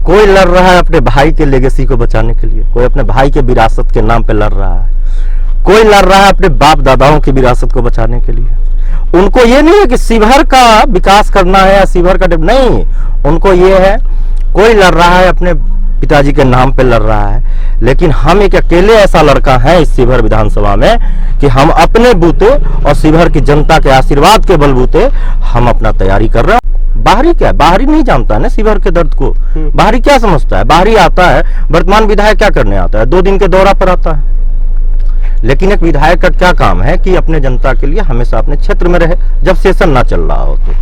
कोई लड़ रहा है अपने भाई के लेगेसी को बचाने के लिए, कोई अपने भाई के विरासत के नाम पे लड़ रहा है, कोई लड़ रहा है अपने बाप दादाओं की विरासत को बचाने के लिए। उनको ये नहीं है कि शिवहर का विकास करना है या शिवहर का नहीं, उनको ये है कोई लड़ रहा है अपने पिताजी के नाम पे लड़ रहा है। लेकिन हम एक अकेले ऐसा लड़का है इस शिवहर विधानसभा में कि हम अपने बूते और शिवहर की जनता के आशीर्वाद के बलबूते हम अपना तैयारी कर रहे हैं। बाहरी क्या है, बाहरी नहीं जानता है ना शिवहर के दर्द को, बाहरी क्या समझता है। बाहरी आता है, वर्तमान विधायक क्या करने आता है, 2 दिन के दौरा पर आता है। लेकिन एक विधायक का क्या काम है कि अपने जनता के लिए हमेशा अपने क्षेत्र में रहे, जब सेशन ना चल रहा हो तो।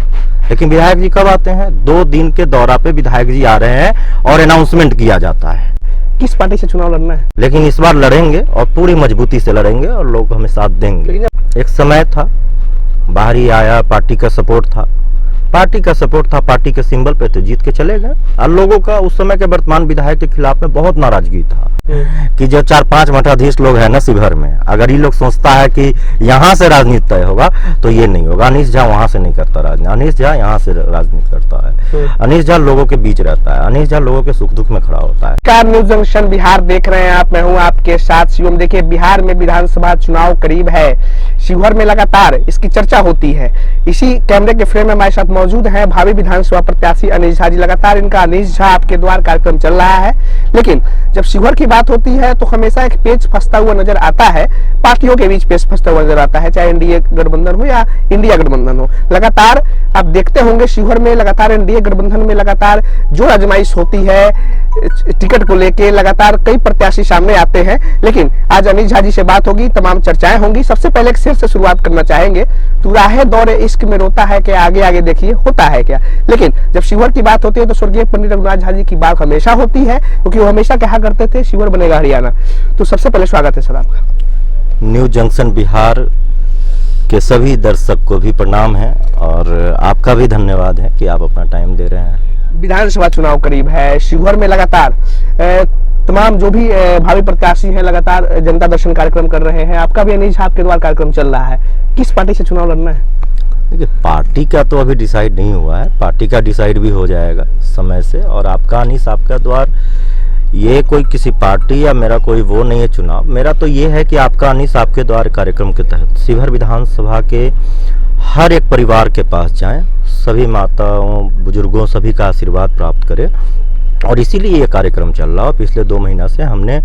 लेकिन विधायक जी कब आते हैं, 2 दिन के दौरा पे विधायक जी आ रहे हैं और अनाउंसमेंट किया जाता है। किस पार्टी से चुनाव लड़ना है? लेकिन इस बार लड़ेंगे और पूरी मजबूती से लड़ेंगे और लोग हमें साथ देंगे। एक समय था, बाहरी आया, पार्टी का सपोर्ट था, पार्टी का सपोर्ट था, पार्टी के सिंबल पे तो जीत के चले गए। और लोगों का उस समय के वर्तमान विधायक के खिलाफ में बहुत नाराजगी था कि जो 4-5 मठाधीश लोग हैं ना शिवहर में, अगर ये लोग सोचता है कि यहाँ से राजनीति तय होगा तो ये नहीं होगा। अनीश झा वहां से नहीं करता राजनीति, अनीश झा यहाँ से राजनीति करता है। अनीश झा लोगों के बीच रहता है, अनीश झा लोगों के सुख दुख में खड़ा होता है। कार न्यूज जंक्शन बिहार देख रहे हैं आप, मैं हूँ आपके साथ शिवम। देखिए, बिहार में विधानसभा चुनाव करीब है, शिवहर में लगातार इसकी चर्चा होती है। इसी कैमरे के फ्रेम में हमारे साथ मौजूद है भावी विधानसभा प्रत्याशी अनीश झा जी। लगातार इनका अनीश झा आपके द्वार कार्यक्रम चल रहा है, लेकिन जब शिवहर की बात होती है तो हमेशा एक पेच फंसता हुआ नजर आता है, पार्टियों के बीच पेच फंसता हुआ नजर आता है, चाहे एनडीए गठबंधन हो या इंडिया गठबंधन हो। लगातार आप देखते होंगे शिवहर में लगातार एनडीए गठबंधन में लगातार जो आजमाइश होती है टिकट को लेके, लगातार कई प्रत्याशी सामने आते हैं। लेकिन आज अनीश झा जी से बात होगी, तमाम चर्चाएं होंगी। सबसे पहले एक शेर से शुरुआत करना चाहेंगे, तू राहे दौरे इश्क में रोता है कि आगे आगे देखिए होता है क्या। लेकिन जब शिवहर की बात होती है तो स्वर्गीय पंडित रघुनाथ झा जी की बात हमेशा होती है, क्योंकि वो हमेशा कहा करते थे शिवहर बनेगा हरियाणा। तो सबसे पहले स्वागत है सर आपका। न्यू जंक्शन बिहार के सभी दर्शक को भी प्रणाम है और आपका भी धन्यवाद है कि आप अपना टाइम दे रहे हैं। विधानसभा चुनाव करीब है, शिवहर में लगातार तमाम जो भी भावी प्रत्याशी हैं लगातार जनता दर्शन कार्यक्रम कर रहे हैं। आपका भी अनीश झा के द्वार कार्यक्रम चल रहा है, किस पार्टी से चुनाव लड़ना है? देखिए, पार्टी का तो अभी डिसाइड नहीं हुआ है, पार्टी का डिसाइड भी हो जाएगा समय से। और आपका अनीश आपका द्वार, ये कोई किसी पार्टी या मेरा कोई वो नहीं है चुनाव। मेरा तो ये है कि आपका अनीश आपके द्वार कार्यक्रम के तहत शिवहर विधानसभा के हर एक परिवार के पास जाएं, सभी माताओं बुजुर्गों सभी का आशीर्वाद प्राप्त करें। और इसीलिए ये कार्यक्रम चल रहा है। पिछले 2 महीना से हमने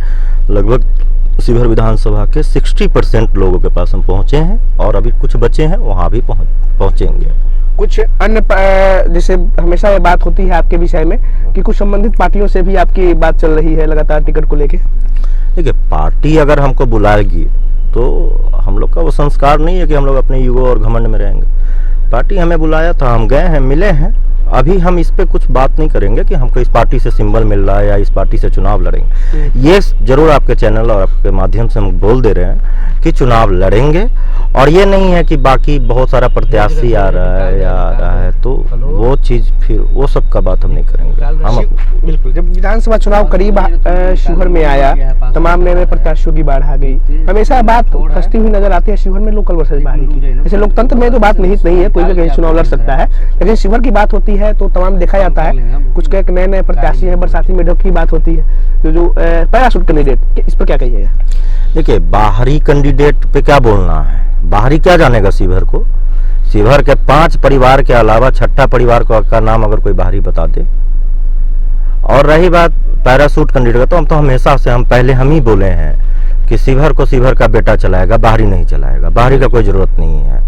लगभग शिवहर विधानसभा के 60% लोगों के पास हम पहुंचे हैं और अभी कुछ बचे हैं, वहां भी पहुंचेंगे। कुछ अन्य जैसे हमेशा ये बात होती है आपके विषय में कि कुछ संबंधित पार्टियों से भी आपकी बात चल रही है लगातार टिकट को लेके? देखिए, पार्टी अगर हमको बुलाएगी तो हम लोग का वो संस्कार नहीं है कि हम लोग अपने ईगो और घमंड में रहेंगे। पार्टी हमें बुलाया था, हम गए हैं, मिले हैं। अभी हम इस पे कुछ बात नहीं करेंगे कि हमको इस पार्टी से सिंबल मिल रहा है या इस पार्टी से चुनाव लड़ेंगे। ये जरूर आपके चैनल और आपके माध्यम से हम बोल दे रहे हैं कि चुनाव लड़ेंगे। और ये नहीं है कि बाकी बहुत सारा प्रत्याशी आ रहा है या आ रहा है, तो वो चीज फिर वो सब का बात हम नहीं करेंगे। हम बिल्कुल, जब विधानसभा चुनाव करीब शिवहर में आया, तमाम नए प्रत्याशियों की बाढ़ आ गई। हमेशा बात फंसती हुई नजर आती है शिवहर में लोकल वर्सेस बाहरी की। जैसे लोकतंत्र में तो बात निहित नहीं है, कोई भी कहीं चुनाव लड़ सकता है, लेकिन शिवहर की बात होती है तो तमाम देखा जाता है कुछ नए प्रत्याशी हैं। बरसाती मेढक की बात होती है, जो पैराशूट कैंडिडेट, इस पर क्या कहिएगा? देखिए, बाहरी कैंडिडेट पे क्या बोलना है, बाहरी क्या जानेगा शिवहर को। शिवहर के 5 परिवार के अलावा 6ठा परिवार का नाम अगर कोई बाहरी बता दे। और रही बात पैराशूट कैंडिडेट, तो हम तो हमेशा से हम ही बोले हैं कि शिवहर को शिवहर का बेटा चलाएगा, बाहरी नहीं चलाएगा, बाहरी का कोई जरूरत नहीं है।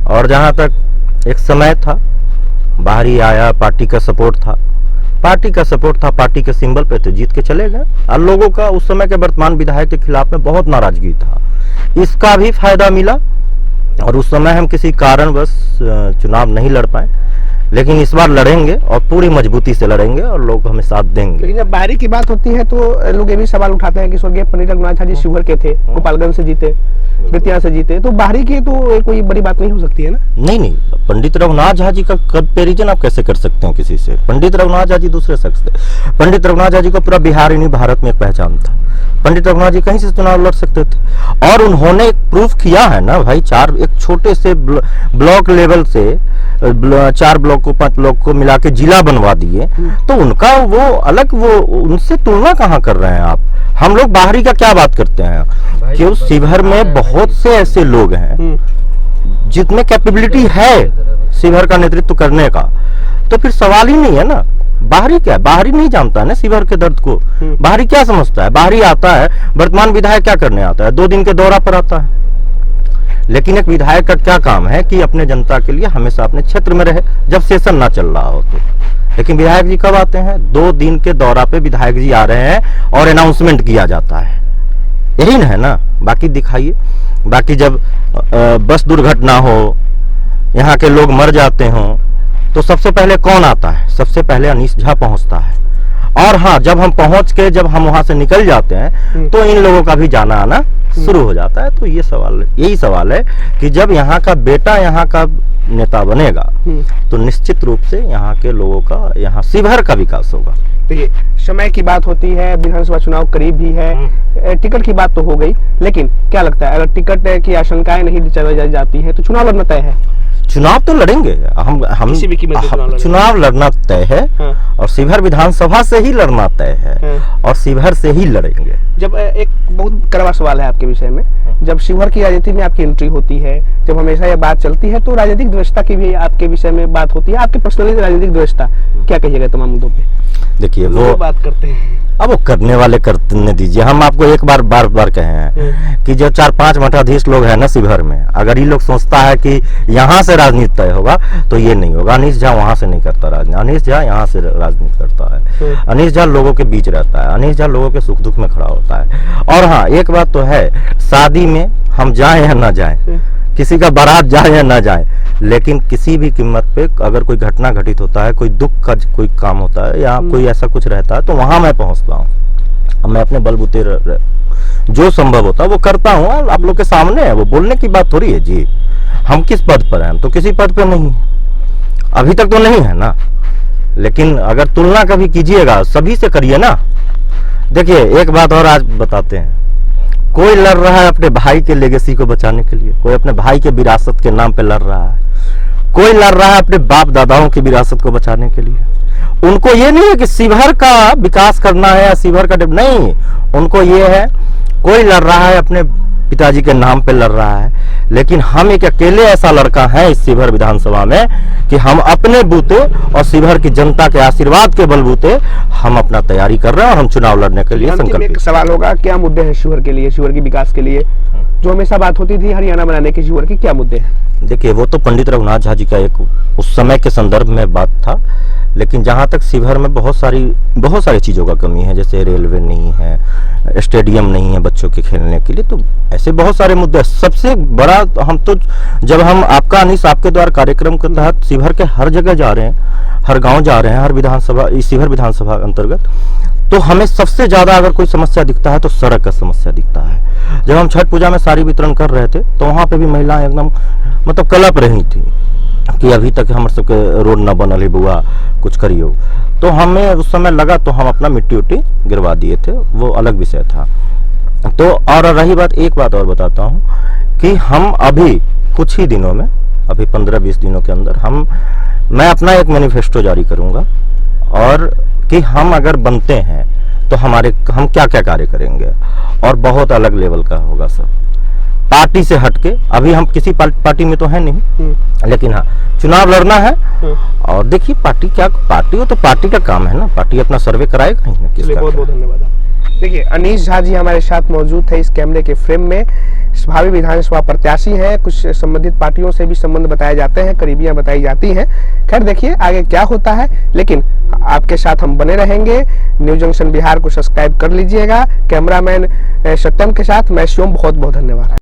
और जहाँ तक एक समय था, बाहरी आया, पार्टी का सपोर्ट था, पार्टी का सपोर्ट था, पार्टी के सिंबल पे तो जीत के चले गए। और लोगों का उस समय के वर्तमान विधायक के खिलाफ में बहुत नाराजगी था, इसका भी फायदा मिला। और उस समय हम किसी कारणवश चुनाव नहीं लड़ पाए, लेकिन इस बार लड़ेंगे और पूरी मजबूती से लड़ेंगे और लोग हमें साथ देंगे। लेकिन जब बाहरी की बात होती है तो लोग ये भी सवाल उठाते हैं कि स्वर्गीय पंडित रघुनाथ झा जी शिवहर के थे, गोपालगंज से जीते, बेतिया से जीते, तो बाहरी की तो कोई बड़ी बात नहीं हो सकती है ना? नहीं, पंडित रघुनाथ झा जी का कंपेरिजन आप कैसे कर सकते हैं किसी से? पंडित रघुनाथ झा जी दूसरे शख्स थे। पंडित रघुनाथ झा जी को पूरा बिहार ही नहीं भारत में एक पहचान था। पंडित रघुनाथ जी कहीं से चुनाव लड़ सकते थे और उन्होंने प्रूफ किया है ना भाई। एक छोटे से ब्लॉक लेवल से 4 ब्लॉक को 5 ब्लॉक को मिला के जिला बनवा दिए, तो उनका वो अलग, वो उनसे तुलना कहाँ कर रहे हैं आप? हम लोग बाहरी का क्या बात करते हैं कि उस शिवहर में बहुत से ऐसे लोग हैं जितने कैपेबिलिटी है शिवहर का नेतृत्व करने का, तो फिर सवाल ही नहीं है ना। बाहरी क्या है? बाहरी नहीं जानता है ना शिवहर के दर्द को। बाहरी क्या समझता है? बाहरी आता है, वर्तमान विधायक क्या करने आता है? 2 दिन के दौरा पर आता है। लेकिन एक विधायक का क्या काम है कि अपने जनता के लिए हमेशा अपने क्षेत्र में रहे, जब सेशन ना चल रहा हो तो। लेकिन विधायक जी कब आते हैं? 2 दिन के दौरा पे विधायक जी आ रहे हैं और अनाउंसमेंट किया जाता है, यही ना है ना। बाकी दिखाइए, बाकी जब बस दुर्घटना हो, यहाँ के लोग मर जाते हों, तो सबसे पहले कौन आता है? सबसे पहले अनीश झा पहुंचता है। और हाँ, जब हम पहुंच के जब हम वहां से निकल जाते हैं तो इन लोगों का भी जाना आना शुरू हो जाता है। तो ये सवाल, यही सवाल है कि जब यहाँ का बेटा यहाँ का नेता बनेगा तो निश्चित रूप से यहाँ के लोगों का, यहाँ शिवहर का विकास होगा। देखिए, समय की बात होती है, विधानसभा चुनाव करीब भी है, टिकट की बात तो हो गई, लेकिन क्या लगता है अगर टिकट की आशंकाएं नहीं जताई जाती है तो चुनाव लड़ना तय है? चुनाव तो लड़ेंगे हम किसी भी कीमत पे चुनाव लड़ना तय है। और शिवहर विधानसभा से ही लड़ना तय है और शिवहर से ही लड़ेंगे। जब एक बहुत कड़वा सवाल है आपके विषय में, जब शिवहर की राजनीति में आपकी एंट्री होती है, जब हमेशा ये बात चलती है, तो राजनीतिक द्वैषता की भी आपके विषय में बात होती है, आपकी पर्सनली राजनीतिक द्वैषता क्या कहिएगा तमाम मुद्दों पे? देखिए, वो बात करते हैं, अब वो करने वाले करने दीजिए। हम आपको एक बार बार कहे हैं कि जो 4-5 मठाधीश लोग हैं ना शिवहर में, अगर ये लोग सोचता है कि यहाँ से राजनीति तय होगा तो ये नहीं होगा। अनीश झा वहां से नहीं करता राजनीति, अनीश झा यहाँ से राजनीति करता है। अनीश झा लोगों के बीच रहता है, अनीश झा लोगों के सुख दुख में खड़ा होता है। और हाँ, एक बात तो है, शादी में हम जाए या ना जाए, किसी का बारात जाए या ना जाए, लेकिन किसी भी कीमत पे अगर कोई घटना घटित होता है, कोई दुख का कोई काम होता है या कोई ऐसा कुछ रहता है, तो वहां मैं पहुंचता हूँ। मैं अपने बलबूते जो संभव होता है वो करता हूँ। आप लोग के सामने है, वो बोलने की बात थोड़ी है जी। हम किस पद पर हैं? हम तो किसी पद पर नहीं, अभी तक तो नहीं है ना। लेकिन अगर तुलना कभी कीजिएगा, सभी से करिए ना। देखिए, एक बात और आज बताते हैं, कोई लड़ रहा है अपने भाई के लेगेसी को बचाने के लिए, कोई अपने भाई के विरासत के नाम पे लड़ रहा है, कोई लड़ रहा है अपने बाप दादाओं की विरासत को बचाने के लिए। उनको ये नहीं है कि शिवहर का विकास करना है या शिवहर का नहीं, उनको ये है, कोई लड़ रहा है अपने पिताजी के नाम पे लड़ रहा है। लेकिन हम एक अकेले ऐसा लड़का है इस शिवहर विधानसभा में कि हम अपने बूते और शिवहर की जनता के आशीर्वाद के बलबूते हम अपना तैयारी कर रहे हैं और हम चुनाव लड़ने के लिए संकल्पित। एक सवाल होगा, क्या मुद्दे हैं शिवहर के लिए, शिवहर के विकास के लिए, जो हमेशा बात होती थी हरियाणा बनाने की, शिवहर की क्या मुद्दे हैं? देखिए, वो तो पंडित रघुनाथ झा जी का एक उस समय के संदर्भ में बात था। लेकिन जहाँ तक शिवहर में बहुत सारी चीज़ों का कमी है, जैसे रेलवे नहीं है, स्टेडियम नहीं है बच्चों के खेलने के लिए, तो ऐसे बहुत सारे मुद्दे। सबसे बड़ा हम तो जब हम आपका अनीस आपके द्वारा कार्यक्रम के तहत शिवहर के हर जगह जा रहे हैं, हर गांव जा रहे हैं, हर विधानसभा, शिवहर विधानसभा अंतर्गत, तो हमें सबसे ज्यादा अगर कोई समस्या दिखता है तो सड़क का समस्या दिखता है। जब हम छठ पूजा में साड़ी वितरण कर रहे थे तो वहां पे भी महिलाएं एकदम मतलब कलप रही थी कि अभी तक हमारे सबके रोड न बनल है, बुआ कुछ करियो। तो हमें उस समय लगा तो हम अपना मिट्टी उट्टी गिरवा दिए थे, वो अलग विषय था। तो और रही बात, एक बात और बताता हूँ कि हम अभी कुछ ही दिनों में, अभी 15-20 दिनों के अंदर मैं अपना एक मैनिफेस्टो जारी करूंगा और कि हम अगर बनते हैं तो हम क्या क्या कार्य करेंगे, और बहुत अलग लेवल का होगा सब, पार्टी से हटके। अभी हम किसी पार्टी में तो है नहीं, लेकिन हाँ, चुनाव लड़ना है। और देखिए, पार्टी हो तो पार्टी का काम है ना, पार्टी अपना सर्वे कराएगा ही ना। बहुत बहुत धन्यवाद। देखिए, अनीश झा जी हमारे साथ मौजूद थे इस कैमरे के फ्रेम में। भावी विधानसभा प्रत्याशी हैं, कुछ संबंधित पार्टियों से भी संबंध बताए जाते हैं, करीबियां बताई जाती हैं। खैर, देखिए आगे क्या होता है, लेकिन आपके साथ हम बने रहेंगे। न्यूज जंक्शन बिहार को सब्सक्राइब कर लीजिएगा। कैमरामैन सत्यम के साथ मैं शिवम, बहुत बहुत धन्यवाद।